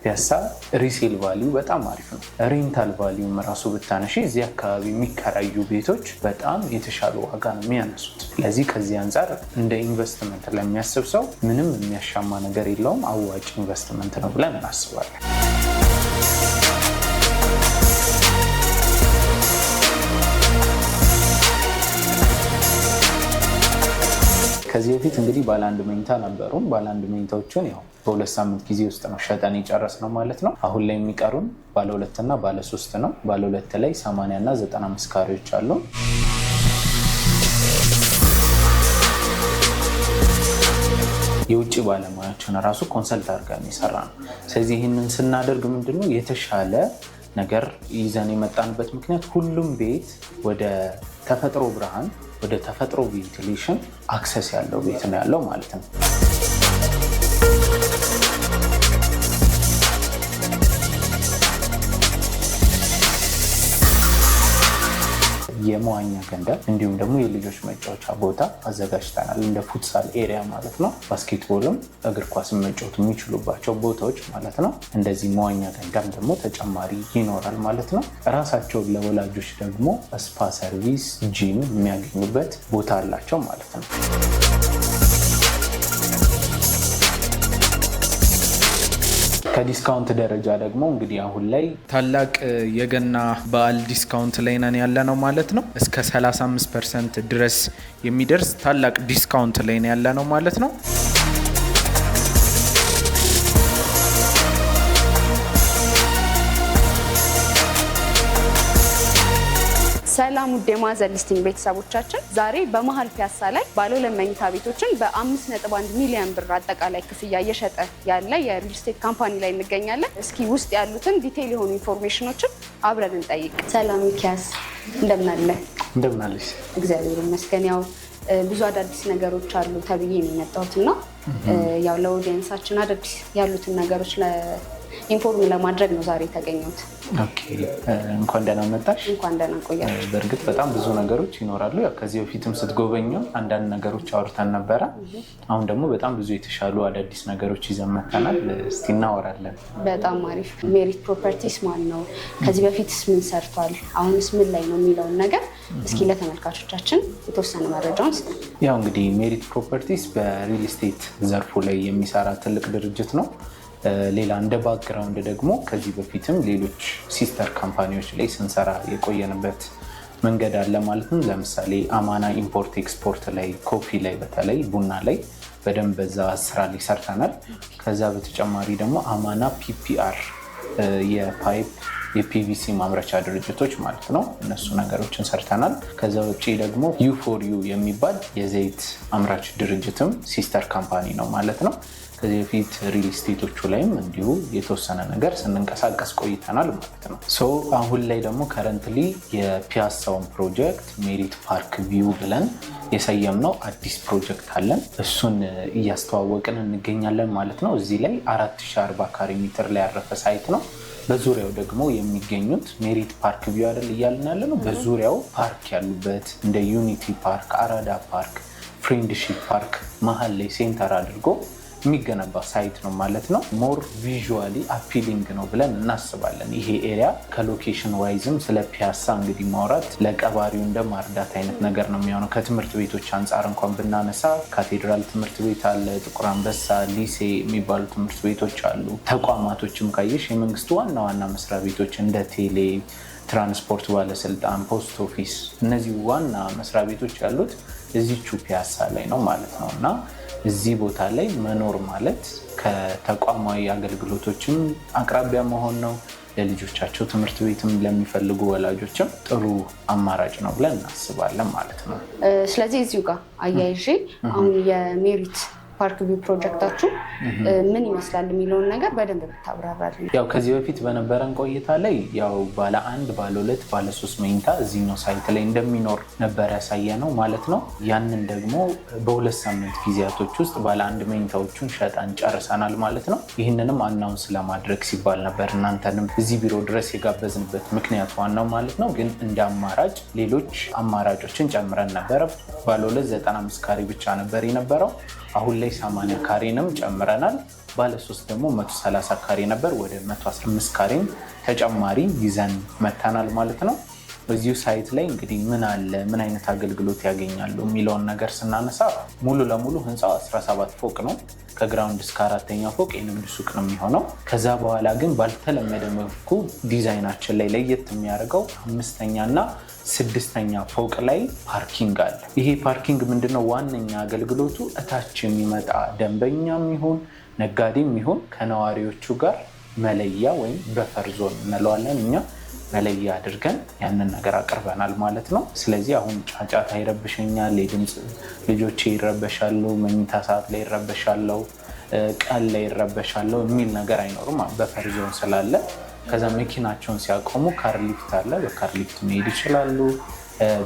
ፒያሳ ሪሴል ቫልዩ በጣም አሪፍ ነው። ሬንታል ቫልዩም ራሱ ብታነሺ እዚህ አካባቢ የሚከራዩ ቤቶች በጣም የተሻለ ዋጋ ነው የሚያነሱት። ስለዚህ ከዚህ አንጻር እንደ ኢንቨስትመንት ለሚያስብ ሰው ምንም የሚያሻማ ነገር የለውም፣ አዋጭ ኢንቨስትመንት ነው ብለን እናስባለን። ከዚህ በፊት እንግዲህ ባለ አንድ መኝታ ነበሩ። ባለ አንድ መኝታዎችን ያው በ2 ሳምንት ጊዜ ውስጥ ነው ሸጠን የጨረስነው ማለት ነው። አሁን ላይ የሚቀሩን ባለ 2 እና ባለ 3 ነው። ባለ 2 ላይ 80 እና 95 ካሬዎች አሉ። የውጭ ባለሙያዎችን ራሱ ኮንሰልት አድርገን የሰራ ነው። ስለዚህ ይህንን ስናደርግ ምንድነው የተሻለ ነገር ይዘን የመጣንበት ምክንያት ሁሉም ቤት ወደ ተፈጥሮ ብርሃን፣ ወደ ተፈጥሮ ቬንቲሌሽን አክሰስ ያለው ቤት ነው ያለው ማለት ነው። የመዋኛ ገንዳ እንዲሁም ደግሞ የልጆች መጫወቻ ቦታ አዘጋጅተናል። እንደ ፉትሳል ኤሪያ ማለት ነው። ባስኬትቦልም እግር ኳስም መጫወት የሚችሉባቸው ቦታዎች ማለት ነው። እንደዚህ መዋኛ ገንዳም ደግሞ ተጨማሪ ይኖራል ማለት ነው። ራሳቸውን ለወላጆች ደግሞ ስፓ ሰርቪስ፣ ጂም የሚያገኙበት ቦታ አላቸው ማለት ነው። ከዲስካውንት ደረጃ ደግሞ እንግዲህ አሁን ላይ ታላቅ የገና በዓል ዲስካውንት ላይ ነን ያለነው ማለት ነው። እስከ 35% ድረስ የሚደርስ ታላቅ ዲስካውንት ላይ ነን ያለነው ማለት ነው። ሰላም ውድ የማዕዘን ሊስቲንግ ቤተሰቦቻችን፣ ዛሬ በመሀል ፒያሳ ላይ ባለ 2 መኝታ ቤቶችን በ5.1 ሚሊዮን ብር አጠቃላይ ክፍያ እየሸጠ ያለ የሪል ስቴት ካምፓኒ ላይ እንገኛለን። እስኪ ውስጥ ያሉትን ዲቴይል የሆኑ ኢንፎርሜሽኖችን አብረን እንጠይቅ። ሰላም ሚኪያስ፣ እንደምን አለ? እንደምን አለሽ? እግዚአብሔር ይመስገን። ያው ብዙ አዳዲስ ነገሮች አሉ ተብዬ ነው የመጣሁት እና ያው ለኦዲየንሳችን አዳዲስ ያሉትን ነገሮች ኢንፎርም ለማድረግ ነው ዛሬ የተገኘሁት። ኦኬ፣ እንኳን ደህና መጣሽ። እንኳን ደህና ቆያችሁ። በእርግጥ በጣም ብዙ ነገሮች ይኖራሉ። ያው ከዚህ በፊትም ስትጎበኙ አንዳንድ ነገሮች አውርተን ነበረ። አሁን ደግሞ በጣም ብዙ የተሻሉ አዳዲስ ነገሮች ይዘን መጥተናል። እስቲ እናወራለን። በጣም አሪፍ። ሜሪት ፕሮፐርቲስ ማን ነው? ከዚህ በፊትስ ምን ሰርቷል? አሁንስ ምን ላይ ነው የሚለውን ነገር እስኪ ለተመልካቾቻችን የተወሰነ መረጃውን ስጠን። ያው እንግዲህ ሜሪት ፕሮፐርቲስ በሪል ስቴት ዘርፉ ላይ የሚሰራ ትልቅ ድርጅት ነው። ሌላ እንደ ባክግራውንድ ደግሞ ከዚህ በፊትም ሌሎች ሲስተር ካምፓኒዎች ላይ ስንሰራ የቆየንበት መንገድ አለ ማለት ነው። ለምሳሌ አማና ኢምፖርት ኤክስፖርት ላይ፣ ኮፊ ላይ፣ በተለይ ቡና ላይ በደንብ በዛ ስራ ላይ ሰርተናል። ከዛ በተጨማሪ ደግሞ አማና ፒፒአር የፓይፕ የፒቪሲ ማምረቻ ድርጅቶች ማለት ነው፣ እነሱ ነገሮችን ሰርተናል። ከዛ ውጭ ደግሞ ዩ4ዩ የሚባል የዘይት አምራች ድርጅትም ሲስተር ካምፓኒ ነው ማለት ነው። ከዚህ በፊት ሪል ስቴቶቹ ላይም እንዲሁ የተወሰነ ነገር ስንንቀሳቀስ ቆይተናል ማለት ነው። አሁን ላይ ደግሞ ከረንትሊ የፒያሳውን ፕሮጀክት ሜሪት ፓርክ ቪው ብለን የሰየምነው አዲስ ፕሮጀክት አለን። እሱን እያስተዋወቅን እንገኛለን ማለት ነው። እዚህ ላይ 4040 ካሬ ሜትር ላይ ያረፈ ሳይት ነው። በዙሪያው ደግሞ የሚገኙት ሜሪት ፓርክ ቪው አይደል እያልን ያለ ነው። በዙሪያው ፓርክ ያሉበት እንደ ዩኒቲ ፓርክ፣ አራዳ ፓርክ፣ ፍሬንድሺፕ ፓርክ መሀል ላይ ሴንተር አድርጎ የሚገነባ ሳይት ነው ማለት ነው። ሞር ቪዥዋሊ አፒሊንግ ነው ብለን እናስባለን። ይሄ ኤሪያ ከሎኬሽን ዋይዝም ስለ ፒያሳ እንግዲህ ማውራት ለቀባሪው እንደ ማርዳት አይነት ነገር ነው የሚሆነው። ከትምህርት ቤቶች አንጻር እንኳን ብናነሳ ካቴድራል ትምህርት ቤት አለ፣ ጥቁር አንበሳ፣ ሊሴ የሚባሉ ትምህርት ቤቶች አሉ። ተቋማቶችም ካየሽ የመንግስት ዋና ዋና መስሪያ ቤቶች እንደ ቴሌ፣ ትራንስፖርት ባለስልጣን፣ ፖስት ኦፊስ፣ እነዚህ ዋና መስሪያ ቤቶች ያሉት እዚቹ ፒያሳ ላይ ነው ማለት ነው እና እዚህ ቦታ ላይ መኖር ማለት ከተቋማዊ አገልግሎቶችም አቅራቢያ መሆን ነው። ለልጆቻቸው ትምህርት ቤትም ለሚፈልጉ ወላጆችም ጥሩ አማራጭ ነው ብለን እናስባለን ማለት ነው። ስለዚህ እዚሁ ጋር አያይዤ አሁን የሜሪት ፓርክ ቪው ፕሮጀክታችሁ ምን ይመስላል የሚለውን ነገር በደንብ ብታብራራልን። ያው ከዚህ በፊት በነበረን ቆይታ ላይ ያው ባለ 1፣ ባለ 2፣ ባለ 3 መኝታ እዚህኛው ሳይት ላይ እንደሚኖር ነበር ያሳየነው ማለት ነው። ያንን ደግሞ በ2 ሳምንት ጊዜያቶች ውስጥ ባለ 1 መኝታዎቹን ሸጠን ጨርሰናል ማለት ነው። ይህንንም አናውንስ ለማድረግ ሲባል ነበር እናንተንም እዚህ ቢሮ ድረስ የጋበዝንበት ምክንያት ዋናው ማለት ነው። ግን እንደ አማራጭ ሌሎች አማራጮችን ጨምረን ነበረ። ባለ 2 95 ካሬ ብቻ ነበር የነበረው። አሁን ላይ 80 ካሬንም ጨምረናል። ባለ 3 ደግሞ 130 ካሬ ነበር። ወደ 115 ካሬም ተጨማሪ ይዘን መተናል ማለት ነው። በዚሁ ሳይት ላይ እንግዲህ ምን አለ፣ ምን አይነት አገልግሎት ያገኛሉ የሚለውን ነገር ስናነሳ ሙሉ ለሙሉ ህንፃው 17 ፎቅ ነው። ከግራውንድ እስከ 4ኛ ፎቅ የንግድ ሱቅ ነው የሚሆነው። ከዛ በኋላ ግን ባልተለመደ መልኩ ዲዛይናችን ላይ ለየት የሚያደርገው 5ኛ እና 6ኛ ፎቅ ላይ ፓርኪንግ አለ። ይሄ ፓርኪንግ ምንድነው ዋነኛ አገልግሎቱ? እታች የሚመጣ ደንበኛም ይሁን ነጋዴም ይሁን ከነዋሪዎቹ ጋር መለያ ወይም በፈር ዞን እንለዋለን እኛ መለያ አድርገን ያንን ነገር አቅርበናል ማለት ነው። ስለዚህ አሁን ጫጫታ ይረብሸኛል፣ የድምፅ ልጆቼ ይረበሻሉ፣ መኝታ ሰዓት ላይ ይረበሻለው፣ ቀን ላይ ይረበሻለው የሚል ነገር አይኖርም። በፈር ዞን ስላለ ከዛ መኪናቸውን ሲያቆሙ ካር ሊፍት አለ፣ በካር ሊፍት መሄድ ይችላሉ።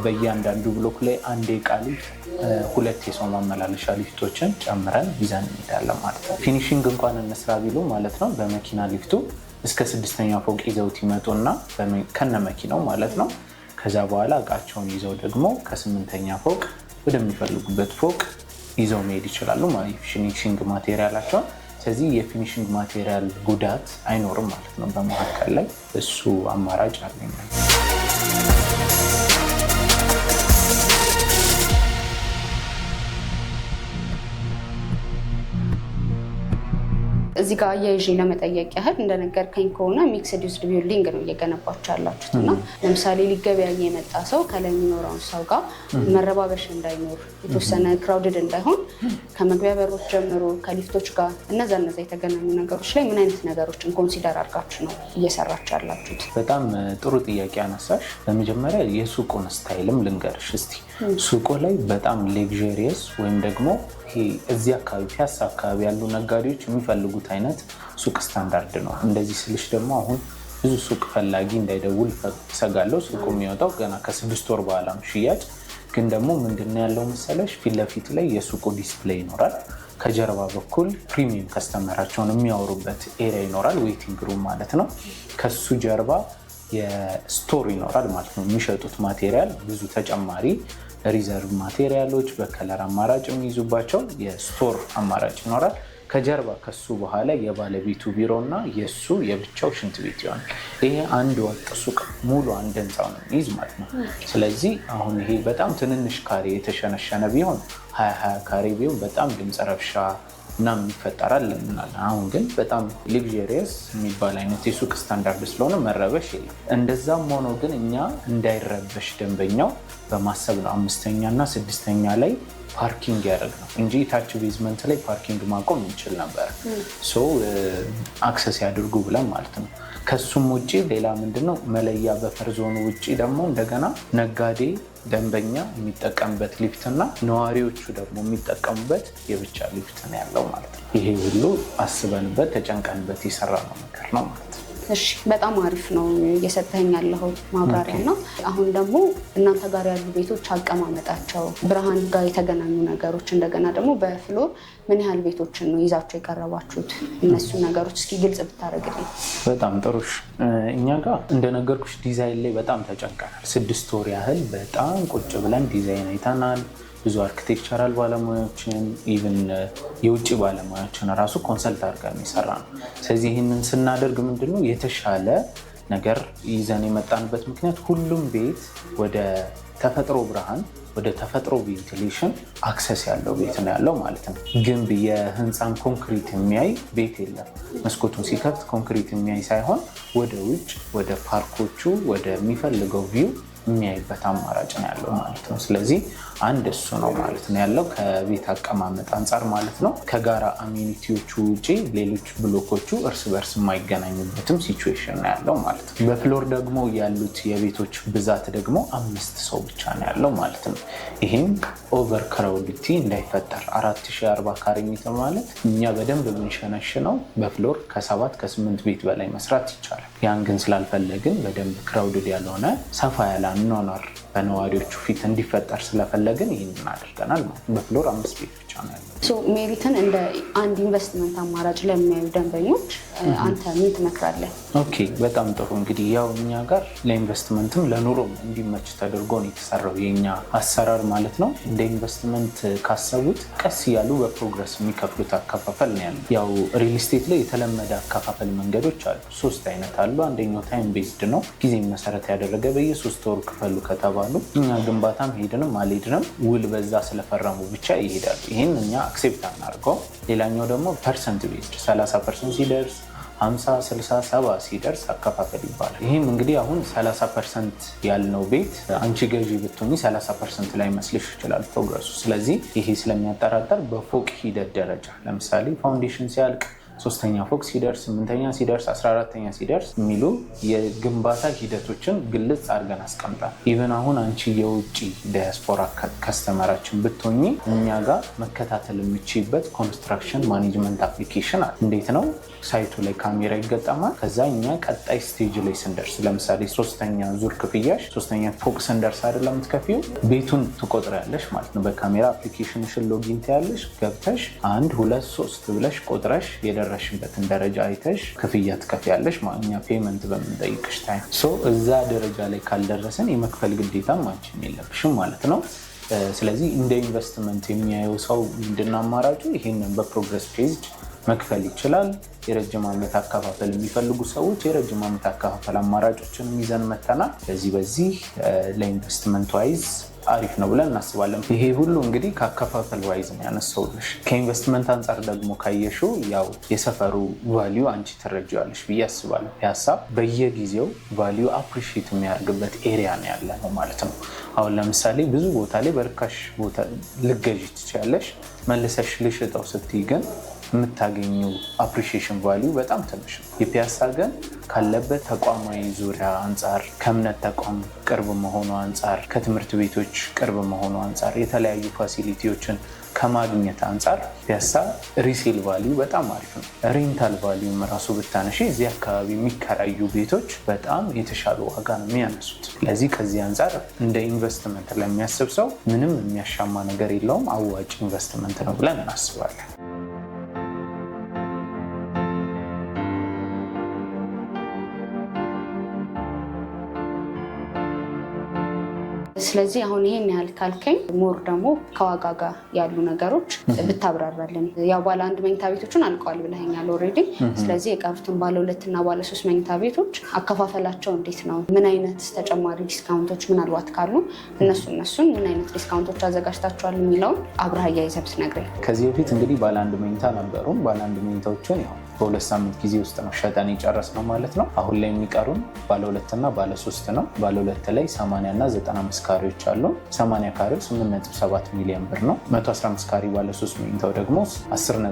በእያንዳንዱ ብሎክ ላይ 1 የዕቃ ሊፍት፣ 2 የሰው ማመላለሻ ሊፍቶችን ጨምረን ይዘን እንሄዳለን ማለት ነው። ፊኒሽንግ እንኳን እንስራ ቢሉ ማለት ነው በመኪና ሊፍቱ እስከ 6ኛ ፎቅ ይዘውት ይመጡና ከነ መኪናው ማለት ነው። ከዛ በኋላ እቃቸውን ይዘው ደግሞ ከ8ኛ ፎቅ ወደሚፈልጉበት ፎቅ ይዘው መሄድ ይችላሉ ማለት ፊኒሽንግ ማቴሪያላቸውን። ስለዚህ የፊኒሽንግ ማቴሪያል ጉዳት አይኖርም ማለት ነው በመካከል ላይ። እሱ አማራጭ አለኝ። እዚህ ጋር አያይዤ ለመጠየቅ ያህል እንደነገርከኝ ከሆነ ሚክስድ ዩዝድ ቢልዲንግ ነው እየገነባችሁ ያላችሁት እና ለምሳሌ ሊገበያይ የመጣ ሰው ከላይ የሚኖረውን ሰው ጋር መረባበሽ እንዳይኖር፣ የተወሰነ ክራውድድ እንዳይሆን ከመግቢያ በሮች ጀምሮ ከሊፍቶች ጋር እነዛ የተገናኙ ነገሮች ላይ ምን አይነት ነገሮችን ኮንሲደር አድርጋችሁ ነው እየሰራችሁ ያላችሁት? በጣም ጥሩ ጥያቄ አነሳሽ። በመጀመሪያ የሱቁን ስታይልም ልንገርሽ እስቲ። ሱቁ ላይ በጣም ሌግዠሪየስ ወይም ደግሞ እዚህ አካባቢ ፒያሳ አካባቢ ያሉ ነጋዴዎች የሚፈልጉት አይነት ሱቅ ስታንዳርድ ነው። እንደዚህ ስልሽ ደግሞ አሁን ብዙ ሱቅ ፈላጊ እንዳይደውል ሰጋለው። ሱቁ የሚወጣው ገና ከ6 ወር በኋላ ነው ሽያጭ። ግን ደግሞ ምንድነው ያለው መሰለሽ፣ ፊት ለፊት ላይ የሱቁ ዲስፕሌይ ይኖራል። ከጀርባ በኩል ፕሪሚየም ከስተመራቸውን የሚያወሩበት ኤሪያ ይኖራል፣ ዌይቲንግ ሩም ማለት ነው። ከሱ ጀርባ የስቶር ይኖራል ማለት ነው። የሚሸጡት ማቴሪያል ብዙ ተጨማሪ ሪዘርቭ ማቴሪያሎች በከለር አማራጭ የሚይዙባቸው የስቶር አማራጭ ይኖራል። ከጀርባ ከሱ በኋላ የባለቤቱ ቢሮ እና የሱ የብቻው ሽንት ቤት ይሆናል። ይሄ አንድ ወጥ ሱቅ ሙሉ አንድ ህንፃው ነው የሚይዝ ማለት ነው። ስለዚህ አሁን ይሄ በጣም ትንንሽ ካሬ የተሸነሸነ ቢሆን 20 ካሬ ቢሆን በጣም ድምፅ ረብሻ ምናምን ይፈጠራል እንላለን። አሁን ግን በጣም ሌግዠሪየስ የሚባል አይነት የሱቅ ስታንዳርድ ስለሆነ መረበሽ የለም። እንደዛም ሆኖ ግን እኛ እንዳይረበሽ ደንበኛው በማሰብ ነው 5ኛ እና 6ኛ ላይ ፓርኪንግ ያደርግ ነው እንጂ ታች ቤዝመንት ላይ ፓርኪንግ ማቆም እንችል ነበር። አክሰስ ያድርጉ ብለን ማለት ነው። ከሱም ውጭ ሌላ ምንድነው መለያ በፈር ዞኑ ውጭ ደግሞ እንደገና ነጋዴ ደንበኛ የሚጠቀምበት ሊፍት እና ነዋሪዎቹ ደግሞ የሚጠቀሙበት የብቻ ሊፍት ነው ያለው ማለት ነው። ይሄ ሁሉ አስበንበት ተጨንቀንበት የሰራ ነው ነገር ነው ማለት ነው። እሺ፣ በጣም አሪፍ ነው እየሰጠኸኝ ያለው ማብራሪያ ነው። አሁን ደግሞ እናንተ ጋር ያሉ ቤቶች አቀማመጣቸው፣ ብርሃን ጋር የተገናኙ ነገሮች፣ እንደገና ደግሞ በፍሎር ምን ያህል ቤቶችን ነው ይዛችሁ የቀረባችሁት? እነሱ ነገሮች እስኪ ግልጽ ብታደርግልኝ። በጣም ጥሩሽ። እኛ ጋር እንደነገርኩሽ ዲዛይን ላይ በጣም ተጨንቀናል። 6 ወር ያህል በጣም ቁጭ ብለን ዲዛይን አይተናል። ብዙ አርኪቴክቸራል ባለሙያዎችን ኢቭን የውጭ ባለሙያዎችን ራሱ ኮንሰልት አድርገን የሚሰራ ነው። ስለዚህ ይህንን ስናደርግ ምንድነው የተሻለ ነገር ይዘን የመጣንበት ምክንያት ሁሉም ቤት ወደ ተፈጥሮ ብርሃን፣ ወደ ተፈጥሮ ቬንቲሌሽን አክሰስ ያለው ቤት ነው ያለው ማለት ነው። ግንብ የህንፃን ኮንክሪት የሚያይ ቤት የለም። መስኮቱን ሲከፍት ኮንክሪት የሚያይ ሳይሆን ወደ ውጭ ወደ ፓርኮቹ ወደሚፈልገው ቪው የሚያይበት አማራጭ ነው ያለው ማለት ነው። ስለዚህ አንድ እሱ ነው ማለት ነው ያለው ከቤት አቀማመጥ አንጻር ማለት ነው። ከጋራ አሚኒቲዎቹ ውጪ ሌሎች ብሎኮቹ እርስ በርስ የማይገናኙበትም ሲቹዌሽን ነው ያለው ማለት ነው። በፍሎር ደግሞ ያሉት የቤቶች ብዛት ደግሞ 5 ሰው ብቻ ነው ያለው ማለት ነው። ይህም ኦቨር ክራውዲቲ እንዳይፈጠር 4040 ካሬ ሜትር ማለት እኛ በደንብ የምንሸነሽነው በፍሎር ከ7 ከ8 ቤት በላይ መስራት ይቻላል። ያን ግን ስላልፈለግን በደንብ ክራውድድ ያልሆነ ሰፋ ያለ አኗኗር በነዋሪዎቹ ፊት እንዲፈጠር ስለፈለግን ይህንን አድርገናል ማለት ነው። በፍሎር 5 ቤት ብቻ ነው ያለው። ሜሪትን እንደ አንድ ኢንቨስትመንት አማራጭ ለሚያዩ ደንበኞች አንተ ምን ትመክራለህ? ኦኬ፣ በጣም ጥሩ። እንግዲህ ያው እኛ ጋር ለኢንቨስትመንትም ለኑሮም እንዲመች ተደርጎ ነው የተሰራው የኛ አሰራር ማለት ነው። እንደ ኢንቨስትመንት ካሰቡት ቀስ እያሉ በፕሮግረስ የሚከፍሉት አከፋፈል ነው ያለው። ያው ሪል ስቴት ላይ የተለመደ አከፋፈል መንገዶች አሉ። 3 አይነት አሉ። አንደኛው ታይም ቤዝድ ነው፣ ጊዜ መሰረት ያደረገ በየ3 ወሩ ክፈሉ ከተባሉ እኛ ግንባታም ሄድንም አልሄድንም ውል በዛ ስለፈረሙ ብቻ ይሄዳሉ። ይህን እኛ አክሴፕት አናርገው። ሌላኛው ደግሞ ፐርሰንት ቤዝድ 30% ሲደርስ 50፣ 60፣ 70 ሲደርስ አከፋፈል ይባላል። ይህም እንግዲህ አሁን 30% ያልነው ቤት አንቺ ገዢ ብትሆኚ 30% ላይ መስልሽ ይችላል ፕሮግረሱ። ስለዚህ ይሄ ስለሚያጠራጠር በፎቅ ሂደት ደረጃ ለምሳሌ ፋውንዴሽን ሲያልቅ 3ኛ ፎቅ ሲደርስ 8ኛ ሲደርስ 14ኛ ሲደርስ የሚሉ የግንባታ ሂደቶችን ግልጽ አድርገን አስቀምጣል። ኢቨን አሁን አንቺ የውጭ ዳያስፖራ ከስተመራችን ብትሆኚ እኛ ጋር መከታተል የምችይበት ኮንስትራክሽን ማኔጅመንት አፕሊኬሽን አለ። እንዴት ነው? ሳይቱ ላይ ካሜራ ይገጠማል። ከዛ እኛ ቀጣይ ስቴጅ ላይ ስንደርስ ለምሳሌ 3ኛ ዙር ክፍያሽ 3ኛ ፎቅ ስንደርስ አይደለም የምትከፊው፣ ቤቱን ትቆጥሪያለሽ ማለት ነው። በካሜራ አፕሊኬሽንሽን ሎጊን ትያለሽ። ገብተሽ 1 2 3 ብለሽ ቆጥረሽ የደረሽበትን ደረጃ አይተሽ ክፍያ ትከፍያለሽ። እኛ ፔመንት በምንጠይቅሽ ታይም እዛ ደረጃ ላይ ካልደረሰን የመክፈል ግዴታም አንቺም የለብሽም ማለት ነው። ስለዚህ እንደ ኢንቨስትመንት የሚያየው ሰው ምንድነው አማራጩ? ይሄንን በፕሮግረስ ቤዝድ መክፈል ይችላል። የረጅም ዓመት አከፋፈል የሚፈልጉ ሰዎች የረጅም ዓመት አከፋፈል አማራጮችን ይዘን መተናል። በዚህ ለኢንቨስትመንት ዋይዝ አሪፍ ነው ብለን እናስባለን። ይሄ ሁሉ እንግዲህ ከአከፋፈል ዋይዝ ነው ያነሳውልሽ። ከኢንቨስትመንት አንጻር ደግሞ ካየሽው ያው የሰፈሩ ቫሊዩ አንቺ ትረጂዋለሽ ብዬ አስባለሁ። ፒያሳ በየጊዜው ቫሊዩ አፕሪሺየት የሚያደርግበት ኤሪያ ነው ያለ ነው ማለት ነው። አሁን ለምሳሌ ብዙ ቦታ ላይ በርካሽ ቦታ ልገዢ ትችያለሽ። መልሰሽ ልሽጠው ስትይ ግን የምታገኘው አፕሪሺዬሽን ቫሊዩ በጣም ትንሽ ነው። የፒያሳ ግን ካለበት ተቋማዊ ዙሪያ አንጻር፣ ከእምነት ተቋም ቅርብ መሆኑ አንጻር፣ ከትምህርት ቤቶች ቅርብ መሆኑ አንጻር፣ የተለያዩ ፋሲሊቲዎችን ከማግኘት አንጻር ፒያሳ ሪሴል ቫሊዩ በጣም አሪፍ ነው። ሬንታል ቫሊዩም ራሱ ብታነሺ እዚህ አካባቢ የሚከራዩ ቤቶች በጣም የተሻለ ዋጋ ነው የሚያነሱት። ስለዚህ ከዚህ አንጻር እንደ ኢንቨስትመንት ለሚያስብ ሰው ምንም የሚያሻማ ነገር የለውም፣ አዋጭ ኢንቨስትመንት ነው ብለን እናስባለን። ስለዚህ አሁን ይሄን ያህል ካልከኝ ሞር ደግሞ ከዋጋ ጋር ያሉ ነገሮች ብታብራራልን። ያው ባለ 1 መኝታ ቤቶችን አልቀዋል ብለኸኛል ኦልሬዲ። ስለዚህ የቀሩትን ባለ 2 እና ባለ 3 መኝታ ቤቶች አከፋፈላቸው እንዴት ነው? ምን አይነት ተጨማሪ ዲስካውንቶች ምናልባት ካሉ እነሱን ምን አይነት ዲስካውንቶች አዘጋጅታችኋል የሚለውን አብረህ አያይዘህ ብትነግረኝ። ከዚህ በፊት እንግዲህ ባለ 1 መኝታ ነበሩ። ባለ 1 መኝታዎችን ያው በ2 ሳምንት ጊዜ ውስጥ ነው ሸጠን የጨረስነው ማለት ነው። አሁን ላይ የሚቀሩን ባለ 2 እና ባለ 3 ነው። ባለ 2 ላይ 80 እና 95 ካሬዎች አሉ። 80 ካሬው 8.7 ሚሊዮን ብር ነው። 115 ካሬ ባለ 3 መኝታው ደግሞ 10.3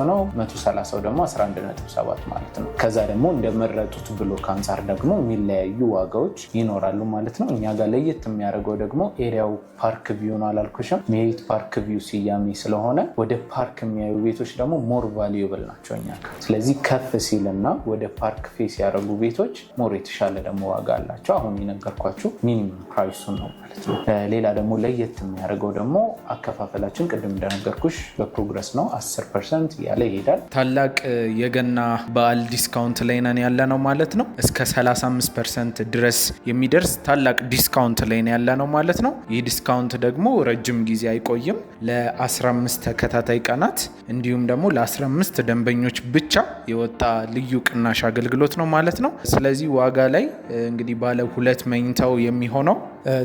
ነው። 130 ደግሞ 11.7 ማለት ነው። ከዛ ደግሞ እንደመረጡት ብሎክ አንጻር ደግሞ የሚለያዩ ዋጋዎች ይኖራሉ ማለት ነው። እኛ ጋር ለየት የሚያደርገው ደግሞ ኤሪያው ፓርክ ቪው ነው አላልኩሽም? ሜሪት ፓርክ ቪው ስያሜ ስለሆነ ወደ ፓርክ የሚያዩ ቤቶች ደግሞ ሞር ቫሉዌብል ናቸው እኛ ጋር። ስለዚህ ከፍ ሲልና ወደ ፓርክ ፌስ ያደረጉ ቤቶች ሞር የተሻለ ደግሞ ዋጋ አላቸው። አሁን የነገርኳችሁ ሚኒመም ፕራይሱን ነው ማለት ነው። ሌላ ደግሞ ለየት የሚያደርገው ደግሞ አከፋፈላችን ቅድም እንደነገርኩሽ በፕሮግረስ ነው። 10% ያለ ይሄዳል። ታላቅ የገና በዓል ዲስካውንት ላይ ነን ያለ ነው ማለት ነው። እስከ 35% ድረስ የሚደርስ ታላቅ ዲስካውንት ላይ ነን ያለ ነው ማለት ነው። ይህ ዲስካውንት ደግሞ ረጅም ጊዜ አይቆይም። ለ15 ተከታታይ ቀናት እንዲሁም ደግሞ ለ15 ደንበኞች ብቻ የወጣ ልዩ ቅናሽ አገልግሎት ነው ማለት ነው። ስለዚህ ዋጋ ላይ እንግዲህ ባለ 2 መኝታው የሚሆነው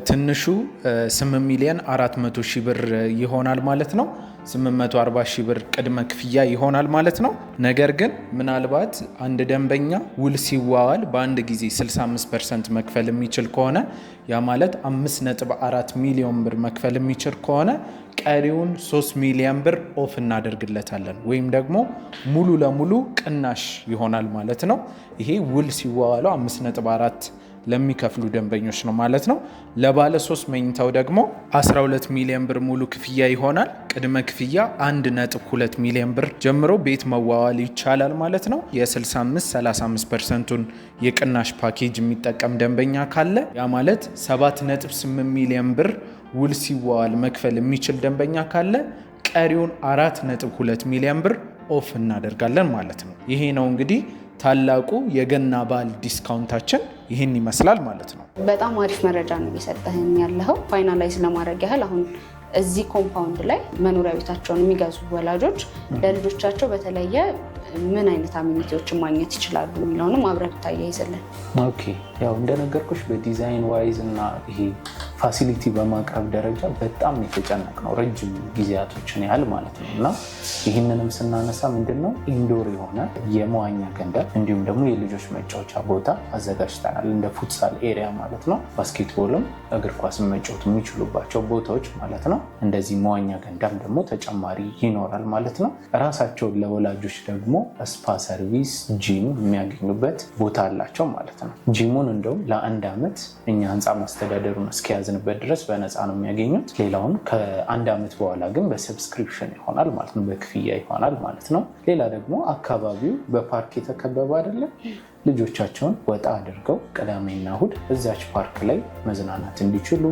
ትንሹ 8,400,000 ብር ይሆናል ማለት ነው። 840,000 ብር ቅድመ ክፍያ ይሆናል ማለት ነው። ነገር ግን ምናልባት አንድ ደንበኛ ውል ሲዋዋል በአንድ ጊዜ 65% መክፈል የሚችል ከሆነ ያ ማለት 5.4 ሚሊዮን ብር መክፈል የሚችል ከሆነ ቀሪውን 3 ሚሊዮን ብር ኦፍ እናደርግለታለን ወይም ደግሞ ሙሉ ለሙሉ ቅናሽ ይሆናል ማለት ነው። ይሄ ውል ሲዋዋለው 5.4 ለሚከፍሉ ደንበኞች ነው ማለት ነው። ለባለ 3 መኝታው ደግሞ 12 ሚሊዮን ብር ሙሉ ክፍያ ይሆናል። ቅድመ ክፍያ 1.2 ሚሊዮን ብር ጀምሮ ቤት መዋዋል ይቻላል ማለት ነው። የ65-35%ቱን የቅናሽ ፓኬጅ የሚጠቀም ደንበኛ ካለ ያ ማለት 7.8 ሚሊዮን ብር ውል ሲዋዋል መክፈል የሚችል ደንበኛ ካለ ቀሪውን 4.2 ሚሊዮን ብር ኦፍ እናደርጋለን ማለት ነው። ይሄ ነው እንግዲህ ታላቁ የገና በዓል ዲስካውንታችን ይህን ይመስላል ማለት ነው። በጣም አሪፍ መረጃ ነው እየሰጠህን ያለኸው። ፋይናላይዝ ለማድረግ ያህል አሁን እዚህ ኮምፓውንድ ላይ መኖሪያ ቤታቸውን የሚገዙ ወላጆች ለልጆቻቸው በተለየ ምን አይነት አሚኒቲዎችን ማግኘት ይችላሉ የሚለውንም አብረን ብታያይዘልን። ኦኬ፣ ያው እንደነገርኩሽ በዲዛይን ዋይዝ እና ይሄ ፋሲሊቲ በማቅረብ ደረጃ በጣም የተጨነቅ ነው ረጅም ጊዜያቶችን ያህል ማለት ነው። እና ይህንንም ስናነሳ ምንድነው ኢንዶር የሆነ የመዋኛ ገንዳ እንዲሁም ደግሞ የልጆች መጫወቻ ቦታ አዘጋጅተናል። እንደ ፉትሳል ኤሪያ ማለት ነው። ባስኬትቦልም እግር ኳስም መጫወት የሚችሉባቸው ቦታዎች ማለት ነው። እንደዚህ መዋኛ ገንዳም ደግሞ ተጨማሪ ይኖራል ማለት ነው። ራሳቸውን ለወላጆች ደግሞ ስፓ ሰርቪስ፣ ጂም የሚያገኙበት ቦታ አላቸው ማለት ነው። ጂሙን እንደውም ለ1 ዓመት እኛ ህንፃ ማስተዳደሩን እስከያዝንበት ድረስ በነፃ ነው የሚያገኙት። ሌላውን ከ1 ዓመት በኋላ ግን በሰብስክሪፕሽን ይሆናል ማለት ነው፣ በክፍያ ይሆናል ማለት ነው። ሌላ ደግሞ አካባቢው በፓርክ የተከበበ አይደለም። ልጆቻቸውን ወጣ አድርገው ቅዳሜና እሁድ እዛች ፓርክ ላይ መዝናናት እንዲችሉ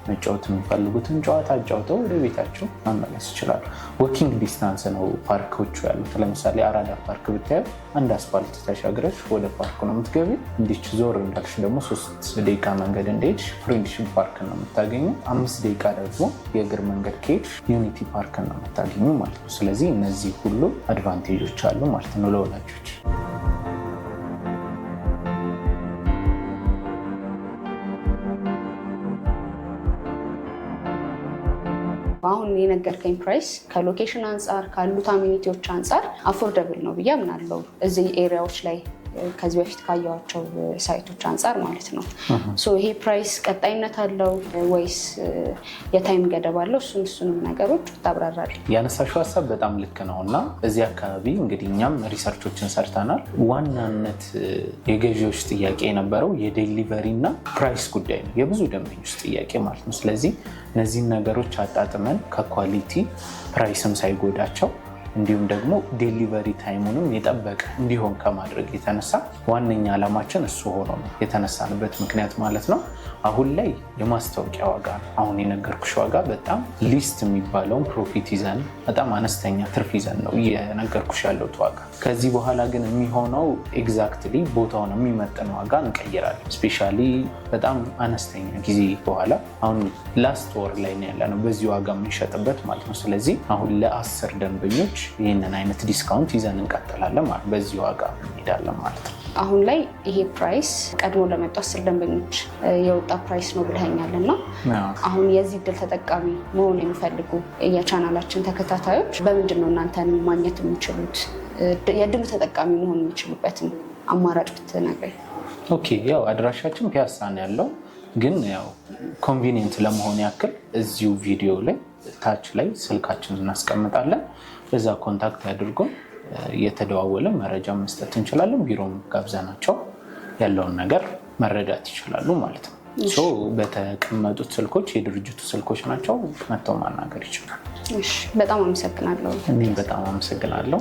መጫወት የሚፈልጉትን ጨዋታ አጫውተው ወደ ቤታቸው መመለስ ይችላሉ። ወኪንግ ዲስታንስ ነው ፓርኮቹ ያሉት። ለምሳሌ አራዳ ፓርክ ብታየው 1 አስፋልት ተሻግረሽ ወደ ፓርክ ነው የምትገቢ። እንዲች ዞር እንዳልሽ ደግሞ 3 ደቂቃ መንገድ እንደሄድሽ ፍሬንድሺፕ ፓርክ ነው የምታገኙ። 5 ደቂቃ ደግሞ የእግር መንገድ ከሄድሽ ዩኒቲ ፓርክ ነው የምታገኙ ማለት ነው። ስለዚህ እነዚህ ሁሉ አድቫንቴጆች አሉ ማለት ነው ለወላጆች። አሁን የነገርከኝ ፕራይስ ከሎኬሽን አንጻር ካሉት አሚኒቲዎች አንጻር አፎርደብል ነው ብዬ አምናለሁ። እዚህ ኤሪያዎች ላይ ከዚህ በፊት ካየኋቸው ሳይቶች አንጻር ማለት ነው። ይሄ ፕራይስ ቀጣይነት አለው ወይስ የታይም ገደብ አለው? እሱንም ነገሮች ታብራራል። ያነሳሽው ሀሳብ በጣም ልክ ነው እና እዚህ አካባቢ እንግዲህ እኛም ሪሰርቾችን ሰርተናል። ዋናነት የገዢዎች ጥያቄ የነበረው የዴሊቨሪ እና ፕራይስ ጉዳይ ነው፣ የብዙ ደንበኞች ጥያቄ ማለት ነው። ስለዚህ እነዚህን ነገሮች አጣጥመን ከኳሊቲ ፕራይስም ሳይጎዳቸው እንዲሁም ደግሞ ዴሊቨሪ ታይሙንም የጠበቀ እንዲሆን ከማድረግ የተነሳ ዋነኛ ዓላማችን እሱ ሆኖ ነው የተነሳንበት ምክንያት ማለት ነው። አሁን ላይ የማስታወቂያ ዋጋ ነው አሁን የነገርኩሽ ዋጋ በጣም ሊስት የሚባለውን ፕሮፊት ይዘን በጣም አነስተኛ ትርፍ ይዘን ነው የነገርኩሽ ያለውት ዋጋ። ከዚህ በኋላ ግን የሚሆነው ኤግዛክትሊ ቦታውን የሚመጥን ዋጋ እንቀይራለን። ስፔሻሊ በጣም አነስተኛ ጊዜ በኋላ አሁን ላስት ወር ላይ ነው ያለነው በዚህ ዋጋ የምንሸጥበት ማለት ነው። ስለዚህ አሁን ለ10 ደንበኞች ይህንን አይነት ዲስካውንት ይዘን እንቀጥላለን ማለት በዚህ ዋጋ እንሄዳለን ማለት ነው። አሁን ላይ ይሄ ፕራይስ ቀድሞ ለመጡ 10 ደንበኞች የወጣ ፕራይስ ነው ብለኸኛል እና አሁን የዚህ እድል ተጠቃሚ መሆን የሚፈልጉ የቻናላችን ተከታታዮች በምንድን ነው እናንተን ማግኘት የሚችሉት? የእድሉ ተጠቃሚ መሆን የሚችሉበትን አማራጭ ብትነግረኝ። ኦኬ፣ ያው አድራሻችን ፒያሳ ነው ያለው፣ ግን ያው ኮንቪኒየንት ለመሆን ያክል እዚሁ ቪዲዮ ላይ ታች ላይ ስልካችን እናስቀምጣለን። በዛ ኮንታክት ያድርጉን፣ እየተደዋወለ መረጃ መስጠት እንችላለን። ቢሮም ጋብዘናቸው ያለውን ነገር መረዳት ይችላሉ ማለት ነው። በተቀመጡት ስልኮች የድርጅቱ ስልኮች ናቸው፣ መጥተው ማናገር ይችላል። በጣም አመሰግናለሁ። እኔም በጣም አመሰግናለሁ።